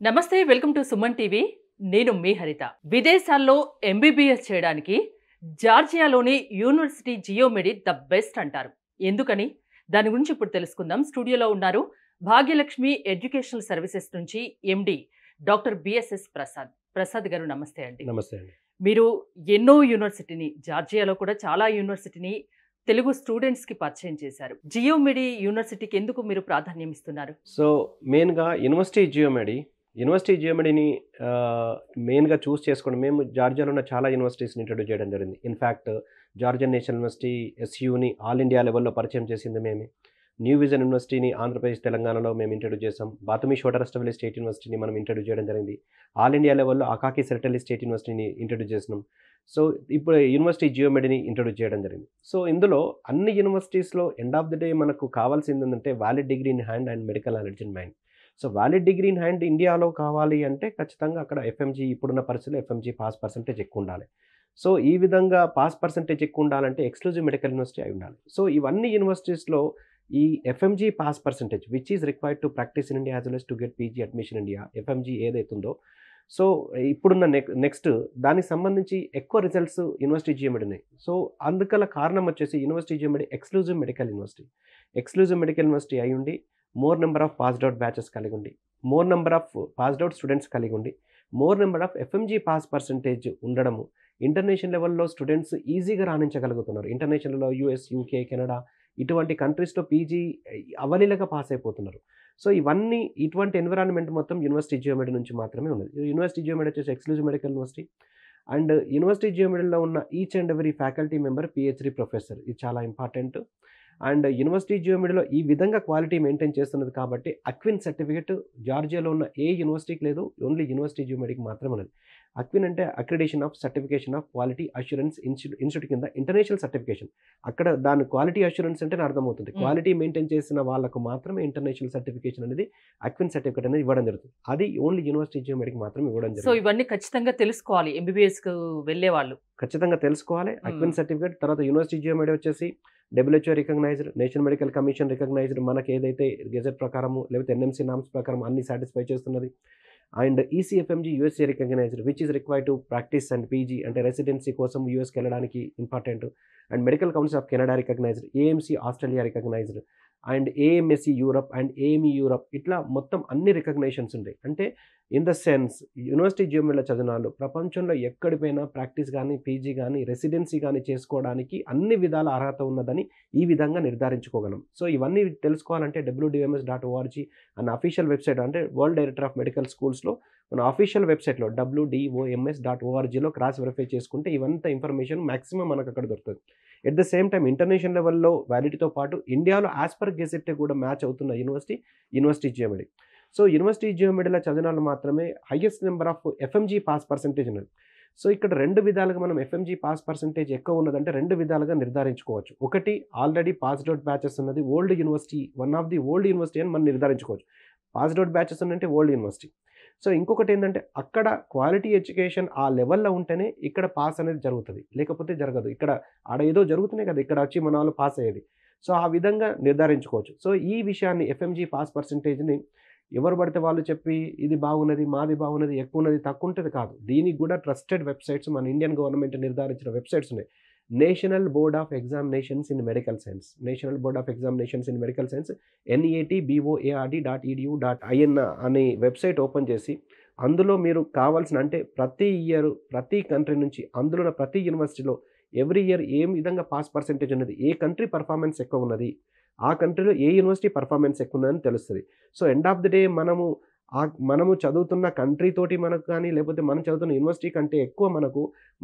నమస్తే welcome to Suman TV. నేను మీ హరిత. విదేశాల్లో ఎంబీబీఎస్ చేయడానికి జార్జియాలోని యూనివర్సిటీ జియోమెడి ద బెస్ట్ అంటారు. ఎందుకని? దాని గురించి ఇప్పుడు తెలుసుకుందాం. స్టూడియోలో ఉన్నారు భాగ్యలక్ష్మి ఎడ్యుకేషనల్ సర్వీసెస్ నుంచి MD doctor BSS Prasad. Prasad గారు నమస్తే అండి. నమస్తే అండి. మీరు ఎన్నో యూనివర్సిటీని, జార్జియాలో కూడా చాలా యూనివర్సిటీని తెలుగు స్టూడెంట్స్కి పరిచయం చేశారు. జియోమెడి యూనివర్సిటీకి ఎందుకు మీరు ప్రాధాన్యం ఇస్తున్నారు? సో మెయిన్గా యూనివర్సిటీ జియోమెడిని మెయిన్గా చూస్ చేసుకోండి. మేము జార్జియాలో ఉన్న చాలా యూనివర్సిటీస్ని ఇంట్రడ్యూస్ చేయడం జరిగింది. ఇన్ఫ్యాక్ట్ జార్జియన్ నేషనల్ యూనివర్సిటీ ఎస్యూని ఆల్ ఇండియా లెవెల్లో పరిచయం చేసింది మేమే. న్యూ విజన్ యూనివర్సిటీని ఆంధ్రప్రదేశ్ తెలంగాణలో మేము ఇంట్రడ్యూస్ చేసాం. బాతుమి షోటరస్టవెల్లి స్టేట్ యూనివర్సిటీని మనం ఇంట్రడ్యూస్ చేయడం జరిగింది. ఆల్ ఇండియా లెవెల్లో అకాకి సెరటల్లి స్టేట్ యూనివర్సిటీని ఇంట్రడ్యూస్ చేసినాం. సో ఇప్పుడు యూనివర్సిటీ జియోమెడిని ఇంట్రడ్యూస్ చేయడం జరిగింది. సో ఇందులో అన్ని యూనివర్సిటీస్లో ఎండ్ ఆఫ్ ది డే మనకు కావాల్సింది ఏంటంటే valid degree in hand and medical knowledge in mind. So valid degree in hand ఇండియాలో కావాలి అంటే ఖచ్చితంగా అక్కడ ఎఫ్ఎంజీ, ఇప్పుడున్న పరిస్థితుల్లో ఎఫ్ఎంజీ పాస్ పర్సంటేజ్ ఎక్కువ ఉండాలి. సో ఈ విధంగా పాస్ పర్సంటేజ్ ఎక్కువ ఉండాలంటే ఎక్స్క్లూజివ్ మెడికల్ యూనివర్సిటీ అయి ఉండాలి. సో ఇవన్నీ యూనివర్సిటీస్లో ఈ FMG pass percentage which is required to practice in India as well as to get PG admission India, FMG ఏదైతుందో, సో ఇప్పుడున్న నెక్స్ట్ దానికి సంబంధించి ఎక్కువ రిజల్ట్స్ యూనివర్సిటీ జియోమెడి ఉన్నాయి. సో అందుకల కారణం వచ్చేసి యూనివర్సిటీ జియోమెడి ఎక్స్క్లూజివ్ మెడికల్ యూనివర్సిటీ అయి ఉండి, more number of passed out batches కలిగి ఉండి, more number of passed out students కలిగి ఉండి, more number of FMG pass percentage ఉండడము, ఇంటర్నేషనల్ లెవెల్లో స్టూడెంట్స్ ఈజీగా రాణించగలుగుతున్నారు. ఇంటర్నేషనల్ లెవెల్లో యూఎస్, యూకే, కెనడా ఇటువంటి కంట్రీస్లో పీజీ అవలీలగా పాస్ అయిపోతున్నారు. సో ఇటువంటి ఎన్విరాన్మెంట్ మొత్తం యూనివర్సిటీ జియోమెడి నుంచి మాత్రమే ఉన్నది. యూనివర్సిటీ జియోమెడి వచ్చేసి exclusive medical university. And university జియోమెడిలో ఉన్న each and every faculty member PhD professor. ఇది చాలా ఇంపార్టెంట్. అండ్ యూనివర్సిటీ జియోమెడిలో ఈ విధంగా క్వాలిటీ మెయింటైన్ చేస్తున్నది కాబట్టి అక్విన్ సర్టిఫికేట్ జార్జియాలో ఉన్న ఏ యూనివర్సిటీకి లేదు, ఓన్లీ యూనివర్సిటీ జియోమెడికి మాత్రమే ఉన్నది. అక్విన్ అంటే accreditation of certification of quality assurance institute కింద ఇంటర్నేషనల్ సర్టిఫికేషన్. అక్కడ దాని క్వాలిటీ అష్యూరెన్స్ అంటే అర్థమవుతుంది. క్వాలిటీ మెయింటైన్ చేసిన వాళ్ళకు మాత్రమే ఇంటర్నేషనల్ సర్టిఫికేషన్ అనేది, అక్విన్ సర్టిఫికేట్ అనేది ఇవ్వడం జరుగుతుంది. అది ఓన్లీ యూనివర్సిటీ జియోమెడికి మాత్రమే ఇవ్వడం సో జరుగుతుంది. ఇవన్నీ ఖచ్చితంగా తెలుసుకోవాలి ఎంబీబీఎస్కు వెళ్ళే వాళ్ళు. ఖచ్చితంగా తెలుసుకోవాలి. అక్విన్ సర్టిఫికేట్ తర్వాత యూనివర్సిటీ జియోమెడి వచ్చేసి WHO recognised, National Medical Commission recognised, మనకి ఏదైతే గెజెట్ ప్రకారము లేకపోతే ఎన్ఎంసీ నామ్స్ ప్రకారం అన్ని సాటిస్ఫై చేస్తున్నది. And ECFMG USA recognized which is required to practice and PG అంటే రెసిడెన్సీ కోసం యూఎస్కి వెళ్ళడానికి important. And medical council of Canada recognized, AMC Australia recognized, and AMSC Europe and AME Europe, ఇట్లా మొత్తం అన్ని రికగ్నేషన్స్ ఉంటాయి. అంటే ఇన్ ద సెన్స్ యూనివర్సిటీ జియోమెడిలో చదివిన వాళ్ళు ప్రపంచంలో ఎక్కడిపోయినా ప్రాక్టీస్ కానీ, పీజీ కానీ, రెసిడెన్సీ కానీ చేసుకోవడానికి అన్ని విధాల అర్హత ఉన్నదని ఈ విధంగా నిర్ధారించుకోగలం. సో ఇవన్నీ తెలుసుకోవాలంటే wdms.org అన్న అఫీషియల్ వెబ్సైట్, అంటే వరల్డ్ డైరెక్టర్ ఆఫ్ మెడికల్ స్కూల్స్లో మన అఫీషియల్ వెబ్సైట్లో wdoms.orgలో క్రాస్ వెరిఫై చేసుకుంటే ఇవంతా ఇన్ఫర్మేషన్ మ్యాక్సిమం మనకు అక్కడ దొరుకుతుంది. At the same time international లెవెల్లో వ్యాలిడిటీతో పాటు ఇండియాలో యాజ్ పర్ గెజెట్ కూడా మ్యాచ్ అవుతున్న యూనివర్సిటీ జియోమెడి. సో యూనివర్సిటీ జియోమెడిలో చదివిన వాళ్ళు మాత్రమే highest number of FMG pass percentage ఉన్నది. సో ఇక్కడ రెండు విధాలుగా మనం ఎఫ్ఎంజీ పాస్ పర్సంటేజ్ ఎక్కువ ఉన్నదంటే రెండు విధాలుగా నిర్ధారించుకోవచ్చు. ఒకటి ఆల్రెడీ పాస్డ్ అవుట్ బ్యాచెస్ ఉన్నది, old university, one of the old university అని మనం నిర్ధారించుకోవచ్చు. పాస్డ్ అవుట్ బ్యాచెస్ ఉన్నంటే ఓల్డ్ యూనివర్సిటీ. సో ఇంకొకటి ఏంటంటే అక్కడ క్వాలిటీ ఎడ్యుకేషన్ ఆ లెవెల్లో ఉంటేనే ఇక్కడ పాస్ అనేది జరుగుతుంది, లేకపోతే జరగదు. ఇక్కడ ఆడ ఏదో జరుగుతున్నాయి కదా, ఇక్కడ వచ్చి మన వాళ్ళు పాస్ అయ్యేది. సో ఆ విధంగా నిర్ధారించుకోవచ్చు. సో ఈ విషయాన్ని ఎఫ్ఎంజీ పాస్ పర్సంటేజ్ని ఎవరు పడితే వాళ్ళు చెప్పి ఇది బాగున్నది, మాది బాగున్నది, ఎక్కువ ఉన్నది, తక్కువ ఉంటుంది కాదు. దీనికి కూడా ట్రస్టెడ్ వెబ్సైట్స్, మన ఇండియన్ గవర్నమెంట్ నిర్ధారించిన వెబ్సైట్స్ ఉన్నాయి. National board of examinations in medical science, NEATBOARD.edu.in అనే వెబ్సైట్ ఓపెన్ చేసి అందులో మీరు కావాల్సిన, అంటే ప్రతి ఇయర్ ప్రతి కంట్రీ నుంచి అందులో ఉన్న ప్రతి యూనివర్సిటీలో ఎవ్రీ ఇయర్ ఏ విధంగా పాస్ పర్సంటేజ్ ఉన్నది, ఏ కంట్రీ పర్ఫార్మెన్స్ ఎక్కువ ఉన్నది, ఆ కంట్రీలో ఏ యూనివర్సిటీ పర్ఫార్మెన్స్ ఎక్కువ ఉన్నదని తెలుస్తుంది. So end of the day మనము చదువుతున్న కంట్రీ తోటి మనకు కానీ, లేకపోతే మనం చదువుతున్న యూనివర్సిటీ కంటే ఎక్కువ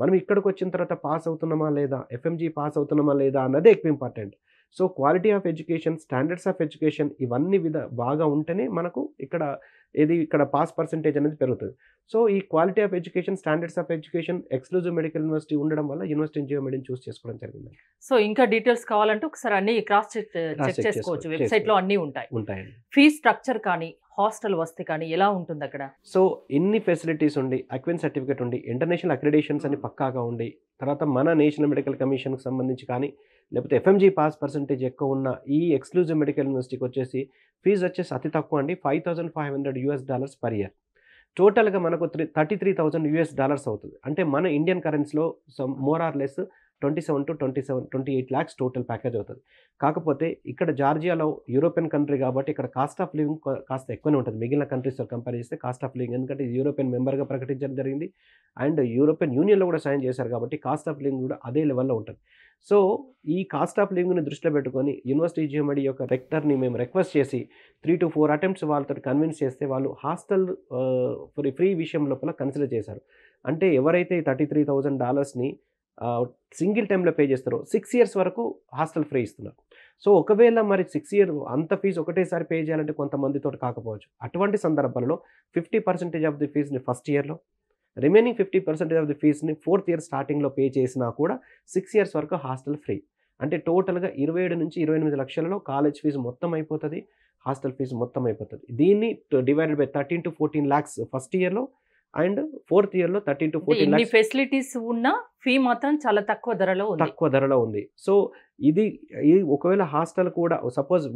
మనం ఇక్కడికి వచ్చిన తర్వాత పాస్ అవుతున్నామా లేదా, ఎఫ్ఎంజీ పాస్ అవుతున్నామా లేదా అన్నదే ఎక్కువ important. So quality of education, standards of education ఇవన్నీ బాగా ఉంటేనే మనకు ఇక్కడ పాస్ పర్సంటేజ్ అనేది పెరుగుతుంది. సో ఈ quality of education, standards of education, exclusive medical university ఉండడం వల్ల యూనివర్సిటీ జియోమెడిని చూస్ చేసుకోవడం జరిగింది. సో ఇంకా డీటెయిల్స్ కావాలంటే ఒకసారి అన్ని క్రాస్ చెక్ చేసుకోవచ్చు. వెబ్సైట్లో అన్నీ ఉంటాయండి. ఫీజ్ స్ట్రక్చర్ కానీ, హాస్టల్ వసతి కానీ ఎలా ఉంటుంది అక్కడ? సో ఇన్ని ఫెసిలిటీస్ ఉండి, అక్విన్ సర్టిఫికేట్ ఉండి, ఇంటర్నేషనల్ అక్రిడేషన్స్ అని పక్కాగా ఉండి, తర్వాత మన నేషనల్ మెడికల్ కమిషన్కి సంబంధించి కానీ, లేకపోతే ఎఫ్ఎంజీ పాస్ పర్సంటేజ్ ఎక్కువ ఉన్న ఈ ఎక్స్క్లూజివ్ మెడికల్ యూనివర్సిటీకి వచ్చేసి ఫీజు వచ్చేసి అతి తక్కువ అండి, $5,500 పర్ ఇయర్. టోటల్గా మనకు $33,000 అవుతుంది. అంటే మన ఇండియన్ కరెన్సీలో more or less 28 lakhs total package అవుతుంది. కాకపోతే ఇక్కడ జార్జియాలో యూరోపియన్ కంట్రీ కాబట్టి ఇక్కడ కాస్ట్ ఆఫ్ లివింగ్ కాస్త ఎక్కువనే ఉంటుంది. మిగిలిన కంట్రీస్తో కంపేర్ చేస్తే కాస్ట్ ఆఫ్ లివింగ్, ఎందుకంటే ఇది యూరోపియన్ మెంబర్గా ప్రకటించడం జరిగింది అండ్ యూరోపియన్ యూనియన్లో కూడా సైన్ చేశారు కాబట్టి కాస్ట్ ఆఫ్ లివింగ్ కూడా అదే లెవెల్లో ఉంటుంది. సో ఈ కాస్ట్ ఆఫ్ లివింగ్ని దృష్టిలో పెట్టుకొని యూనివర్సిటీ జియోమెడి యొక్క రెక్టర్ని మేము రిక్వెస్ట్ చేసి 3 to 4 attempts వాళ్ళతో కన్విన్స్ చేస్తే వాళ్ళు హాస్టల్ ఫ్రీ విషయం లోపల కన్సిడర్ చేశారు. అంటే ఎవరైతే $33,000ని సింగిల్ టైంలో పే చేస్తారో 6 years వరకు హాస్టల్ ఫ్రీ ఇస్తున్నారు. సో ఒకవేళ మరి 6 years అంత ఫీజు ఒకటేసారి పే చేయాలంటే కొంతమందితో కాకపోవచ్చు. అటువంటి సందర్భాలలో 50% ఆఫ్ ది ఫీజుని ఫస్ట్ ఇయర్లో, రిమైనింగ్ 50% ఆఫ్ ది ఫీజుని 4th year స్టార్టింగ్లో పే చేసినా కూడా 6 years వరకు హాస్టల్ ఫ్రీ. అంటే టోటల్గా 27 నుంచి 28 లక్షలలో కాలేజ్ ఫీజు మొత్తం అయిపోతుంది, హాస్టల్ ఫీజు మొత్తం అయిపోతుంది. దీన్ని divided by 13 to 14 lakhs first ఇయర్లో అండ్ 4th yearలో 13 to 14 lakhs ఫెసిలిటీస్ ఉన్న ఫీ మాత్రం చాలా తక్కువ ధరలో ఉంది. సో ఇది ఒకవేళ హాస్టల్ కూడా సపోజ్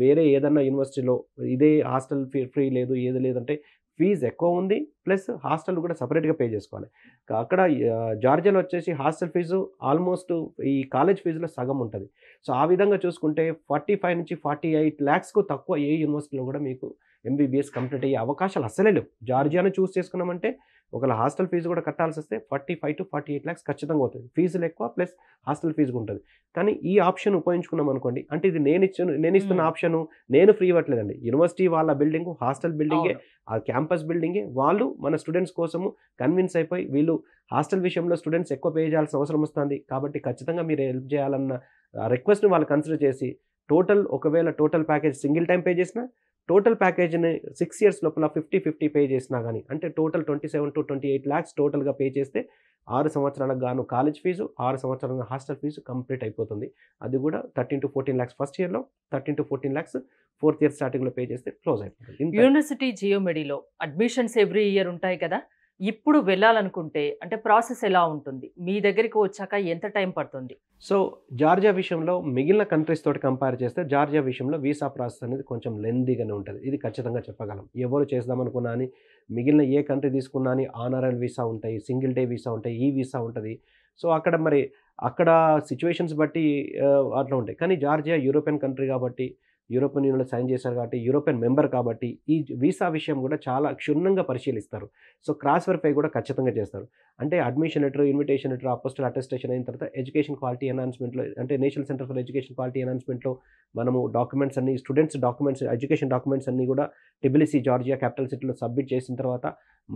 వేరే ఏదన్నా యూనివర్సిటీలో ఇదే హాస్టల్ ఫ్రీ లేదు, ఏది లేదంటే ఫీజు ఎక్కువ ఉంది ప్లస్ హాస్టల్ కూడా సపరేట్గా పే చేసుకోవాలి. అక్కడ జార్జియాలో వచ్చేసి హాస్టల్ ఫీజు ఆల్మోస్ట్ ఈ కాలేజ్ ఫీజులో సగం ఉంటుంది. సో ఆ విధంగా చూసుకుంటే 45 నుంచి 48 lakhsకు తక్కువ ఏ యూనివర్సిటీలో కూడా మీకు MBBS కంప్లీట్ అయ్యే అవకాశాలు అస్సలే లేవు. జార్జియాను చూస్ చేసుకున్నామంటే ఒకవేళ హాస్టల్ ఫీజు కూడా కట్టాల్సి వస్తే 45 to 48 lakhs ఖచ్చితంగా అవుతుంది. ఫీజులు ఎక్కువ ప్లస్ హాస్టల్ ఫీజు ఉంటుంది. కానీ ఈ ఆప్షన్ ఉపయోగించుకున్నాం అనుకోండి, అంటే ఇది నేను ఇస్తున్న ఆప్షను నేను ఫ్రీ ఇవ్వట్లేదండి. యూనివర్సిటీ వాళ్ళ బిల్డింగ్, హాస్టల్ బిల్డింగే, ఆ క్యాంపస్ బిల్డింగే వాళ్ళు మన స్టూడెంట్స్ కోసము కన్విన్స్ అయిపోయి వీళ్ళు హాస్టల్ విషయంలో స్టూడెంట్స్ ఎక్కువ పే చేయాల్సిన అవసరం వస్తుంది కాబట్టి ఖచ్చితంగా మీరు హెల్ప్ చేయాలన్న రిక్వెస్ట్ని వాళ్ళు కన్సిడర్ చేసి ఒకవేళ total package single time pay చేసినా, టోటల్ ప్యాకేజ్ని 6 years లోపల 50-50 పే చేసినా కానీ, అంటే టోటల్ 27 to 28 lakhs టోటల్గా పే చేస్తే 6 సంవత్సరాలకు గాను కాలేజ్ ఫీజు, 6 సంవత్సరాలకు హాస్టల్ ఫీజు కంప్లీట్ అయిపోతుంది. అది కూడా 13 to 14 lakhs ఫస్ట్ ఇయర్లో, 13 to 14 lakhs 4th year స్టార్టింగ్లో పే చేస్తే క్లోజ్ అయిపోతుంది. యూనివర్సిటీ జియోమెడిలో అడ్మిషన్స్ ఎవ్రీ ఇయర్ ఉంటాయి కదా, ఇప్పుడు వెళ్ళాలనుకుంటే అంటే ప్రాసెస్ ఎలా ఉంటుంది? మీ దగ్గరికి వచ్చాక ఎంత టైం పడుతుంది? సో జార్జియా విషయంలో మిగిలిన కంట్రీస్ తోటి కంపేర్ చేస్తే జార్జియా విషయంలో వీసా ప్రాసెస్ అనేది కొంచెం లెందీగానే ఉంటుంది. ఇది ఖచ్చితంగా చెప్పగలం. ఎవరు చేద్దామనుకున్నా అని మిగిలిన ఏ కంట్రీ తీసుకున్నా అని ఆనరల్ వీసా ఉంటాయి, సింగిల్ డే వీసా ఉంటాయి, ఈ వీసా ఉంటుంది. సో అక్కడ సిచ్యువేషన్స్ బట్టి అట్లా ఉంటాయి. కానీ జార్జియా యూరోపియన్ కంట్రీ కాబట్టి, యూరోపియన్ యూనియన్లో సైన్ చేశారు కాబట్టి, యూరోపియన్ మెంబర్ కాబట్టి ఈ వీసా విషయం కూడా చాలా క్షుణ్ణంగా పరిశీలిస్తారు. సో క్రాస్ వెరిఫై కూడా ఖచ్చితంగా చేస్తారు. అంటే admission letter, invitation letter, apostille attestation అయిన తర్వాత ఎడ్యుకేషన్ క్వాలిటీ ఎన్హాన్స్మెంట్లో, అంటే national centre for education quality ఎన్హాన్స్మెంట్లో మనము డాక్యుమెంట్స్ అన్ని, స్టూడెంట్స్ డాక్యుమెంట్స్, ఎడ్యుకేషన్ డాక్యుమెంట్స్ అన్ని కూడా టిబిలిసి జార్జియా క్యాపిటల్ సిటీలో సబ్మిట్ చేసిన తర్వాత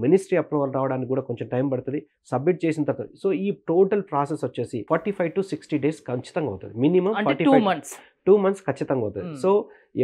మినిస్ట్రీ అప్రూవల్ రావడానికి కూడా కొంచెం టైం పడుతుంది. సబ్మిట్ చేసిన తర్వాత సో ఈ టోటల్ ప్రాసెస్ వచ్చేసి 45 to 60 days ఖచ్చితంగా అవుతుంది. మినిమం 2 months ఖచ్చితంగా అవుతుంది. సో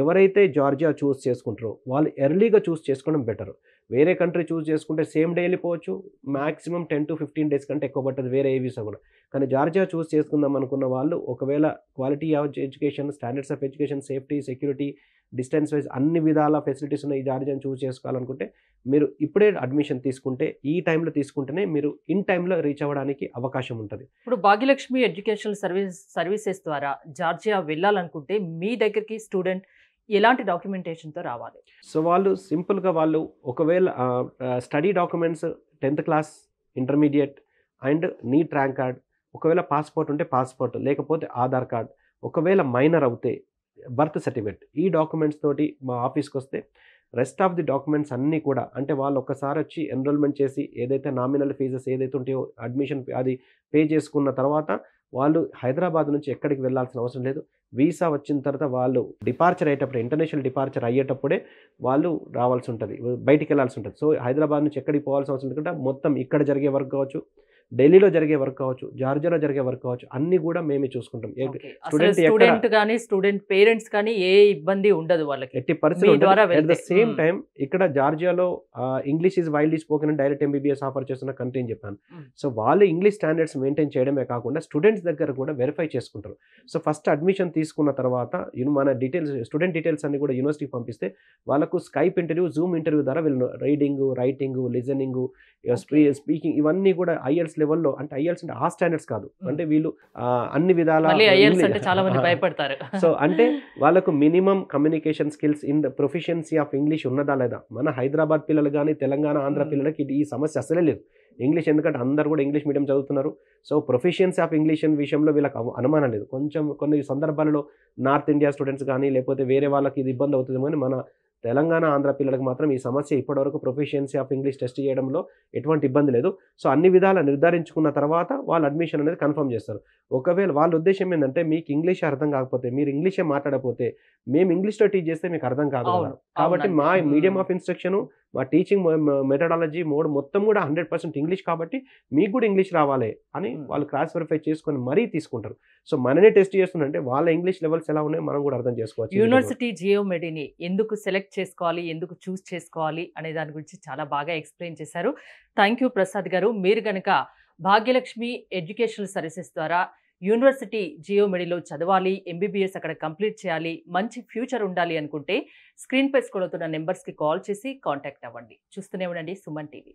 ఎవరైతే జార్జియా చూస్ చేసుకుంటారో వాళ్ళు ఎర్లీగా చూస్ చేసుకోవడం బెటర్. వేరే కంట్రీ చూస్ చేసుకుంటే సేమ్ డే వెళ్ళిపోవచ్చు, మాక్సిమం 10 to 15 days కంటే ఎక్కువ పడుతుంది వేరే ఏ వీసా కూడా. కానీ జార్జియా చూస్ చేసుకుందాం అనుకున్న వాళ్ళు ఒకవేళ quality of education, standards of education, safety, security, distance wise అన్ని విధాల ఫెసిలిటీస్ ఉన్న ఈ జార్జియాని చూస్ చేసుకోవాలనుకుంటే మీరు ఇప్పుడే అడ్మిషన్ తీసుకుంటే, ఈ టైంలో తీసుకుంటేనే మీరు ఇన్ టైంలో రీచ్ అవ్వడానికి అవకాశం ఉంటుంది. ఇప్పుడు భాగ్యలక్ష్మి ఎడ్యుకేషనల్ సర్వీసెస్ ద్వారా జార్జియా వెళ్ళాలనుకుంటే మీ దగ్గరికి స్టూడెంట్ ఎలాంటి డాక్యుమెంటేషన్తో రావాలి? సో వాళ్ళు సింపుల్గా ఒకవేళ study documents 10th class, intermediate and NEET rank card, ఒకవేళ పాస్పోర్ట్ ఉంటే పాస్పోర్ట్, లేకపోతే ఆధార్ కార్డ్, ఒకవేళ మైనర్ అవుతే బర్త్ సర్టిఫికేట్, ఈ డాక్యుమెంట్స్ తోటి మా ఆఫీస్కి వస్తే రెస్ట్ ఆఫ్ ది డాక్యుమెంట్స్ అన్నీ కూడా, అంటే వాళ్ళు ఒక్కసారి వచ్చి ఎన్రోల్మెంట్ చేసి ఏదైతే నామినల్ ఫీజెస్ ఏదైతే ఉంటాయో అడ్మిషన్ అది పే చేసుకున్న తర్వాత వాళ్ళు హైదరాబాద్ నుంచి ఎక్కడికి వెళ్ళాల్సిన అవసరం లేదు. వీసా వచ్చిన తర్వాత వాళ్ళు డిపార్చర్ అయ్యేటప్పుడు, ఇంటర్నేషనల్ డిపార్చర్ అయ్యేటప్పుడే వాళ్ళు రావాల్సి ఉంటుంది, బయటికి వెళ్ళాల్సి ఉంటుంది. సో హైదరాబాద్ నుంచి ఎక్కడికి పోవాల్సిన అవసరం లేకుండా మొత్తం ఇక్కడ జరిగే వర్క్ కావచ్చు, ఢిల్లీలో జరిగే వర్క్ కావచ్చు, జార్జియాలో జరిగే వర్క్ కావచ్చు, అన్ని కూడా మేమే చూసుకుంటాం. స్టూడెంట్ కానీ స్టూడెంట్ పేరెంట్స్ కానీ ఏ ఇబ్బంది ఉండదు వాళ్ళకి, ఎట్టి పరిస్థితి. అట్ ద సేమ్ టైం ఇక్కడ జార్జియాలో English is widely spoken and direct MBBS offer చేస్తున్న కంట్రీ అని చెప్పాను. సో వాళ్ళు ఇంగ్లీష్ స్టాండర్డ్స్ మెయింటైన్ చేయడమే కాకుండా స్టూడెంట్స్ దగ్గర కూడా వెరిఫై చేసుకుంటారు. సో ఫస్ట్ అడ్మిషన్ తీసుకున్న తర్వాత మన డీటెయిల్స్, స్టూడెంట్ డీటెయిల్స్ అన్ని కూడా యూనివర్సిటీకి పంపిస్తే వాళ్ళకు స్కైప్ ఇంటర్వ్యూ, జూమ్ ఇంటర్వ్యూ ద్వారా వీళ్ళు రైటింగ్, లిజనింగ్, స్పీకింగ్ ఇవన్నీ కూడా IELTS లెవెల్లో, అంటే ఐఎల్స్ అంటే ఆ స్టాండర్డ్స్ కాదు, అంటే వీళ్ళు అన్ని విధాల మళ్ళీ ఐఎల్స్ అంటే చాలా మంది భయపడతారు. సో అంటే వాళ్ళకు minimum communication skills in the proficiency of English ఉన్నదా లేదా. మన హైదరాబాద్ పిల్లలు కానీ తెలంగాణ ఆంధ్ర పిల్లలకి ఈ సమస్య అసలే లేదు ఇంగ్లీష్, ఎందుకంటే అందరు కూడా ఇంగ్లీష్ మీడియం చదువుతున్నారు. సో ప్రొఫిషియన్సీ ఆఫ్ ఇంగ్లీష్ విషయంలో వీళ్ళకి అనుమానం లేదు. కొంచెం కొన్ని సందర్భాలలో నార్త్ ఇండియా స్టూడెంట్స్ కానీ లేకపోతే వేరే వాళ్ళకి ఇది ఇబ్బంది అవుతుంది, కానీ మన తెలంగాణ ఆంధ్ర పిల్లలకు మాత్రం ఈ సమస్య ఇప్పటివరకు ప్రొఫిషియన్సీ ఆఫ్ ఇంగ్లీష్ టెస్ట్ చేయడంలో ఎటువంటి ఇబ్బంది లేదు. సో అన్ని విధాలు నిర్ధారించుకున్న తర్వాత వాళ్ళు అడ్మిషన్ అనేది కన్ఫర్మ్ చేస్తారు. ఒకవేళ వాళ్ళ ఉద్దేశం ఏంటంటే మీకు ఇంగ్లీష్ అర్థం కాకపోతే, మీరు ఇంగ్లీషే మాట్లాడకపోతే మేము ఇంగ్లీష్లో టీచ్ చేస్తే మీకు అర్థం కాదు కదా. కాబట్టి మా మీడియం ఆఫ్ ఇన్స్ట్రక్షన్, మా టీచింగ్ మెథడాలజీ మోడ్ మొత్తం కూడా 100% ఇంగ్లీష్, కాబట్టి మీకు కూడా ఇంగ్లీష్ రావాలి అని వాళ్ళు క్రాస్ వెరిఫై చేసుకొని మరీ తీసుకుంటారు. సో మననే టెస్ట్ చేస్తుందంటే వాళ్ళ ఇంగ్లీష్ లెవెల్స్ ఎలా ఉన్నాయో మనం కూడా అర్థం చేసుకోవచ్చు. యూనివర్సిటీ జియోమెడీని ఎందుకు సెలెక్ట్ చేసుకోవాలి, ఎందుకు చూస్ చేసుకోవాలి అనే దాని గురించి చాలా బాగా ఎక్స్ప్లెయిన్ చేశారు. థ్యాంక్ యూ ప్రసాద్ గారు. మీరు కనుక భాగ్యలక్ష్మి ఎడ్యుకేషనల్ సర్వీసెస్ ద్వారా యూనివర్సిటీ జియోమెడీలో చదవాలి, ఎంబీబీఎస్ అక్కడ కంప్లీట్ చేయాలి, మంచి ఫ్యూచర్ ఉండాలి అనుకుంటే స్క్రీన్ పై స్క్రోల్ అవుతున్న నెంబర్స్కి కాల్ చేసి కాంటాక్ట్ అవ్వండి. చూస్తూనే ఉండండి సుమన్ టీవీ.